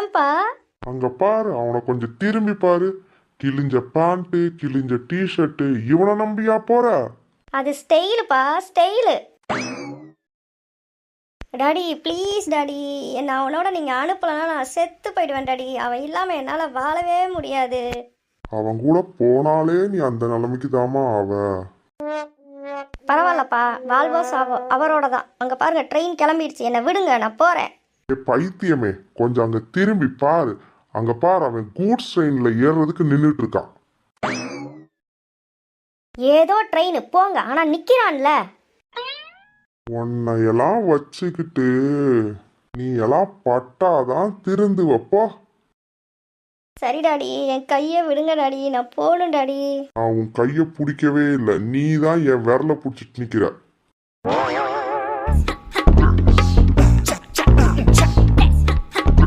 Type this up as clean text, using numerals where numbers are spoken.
ஏன்பா? அங்க பாரு, அவனை கொஞ்சம் திரும்பி பாரு. கிழிஞ்ச பேண்ட், கிழிஞ்ச டிஷர்ட், இவனை நம்பியா போற? அது ஸ்டைலுப்பா, ஸ்டைலு. டாடி ப்ளீஸ் டாடி, என்ன அவனோட நீங்கள் அனுப்பலைன்னா நான் செத்து போயிடுவேன் டாடி. அவன் இல்லாமல் என்னால் வாழவே முடியாது. அவன் கூட போனாலே நீ அந்த நிலைமைக்கு தாமா அவ. பரவாயில்லப்பா, வாழ்வோ சாவோ அவரோட தான். அங்கே பாருங்க, ட்ரெயின் கிளம்பிடுச்சு, என்னை விடுங்க, நான் போகிறேன். பைத்தியமே, கொஞ்சம் அங்க திரும்பி பாரு. அங்க பாரு, அவன் கூட்ஸ் ட்ரெயின்ல ஏறுறதுக்கு நின்றுட்டு இருக்கான். ஏதோ ட்ரெயின் போங்க, ஆனால் நிற்கிறான்ல. உன்னையெல்லாம் வச்சுக்கிட்டு நீ எல்லாம் பட்டாதான் திருந்து வைப்போ. சரி டாடி, என் கையை விடுங்க டாடி, நான் போகணும் டாடி. நான் உன் கைய பிடிக்கவே இல்லை, நீ தான் என் விரல பிடிச்சிட்டு நிக்கிற.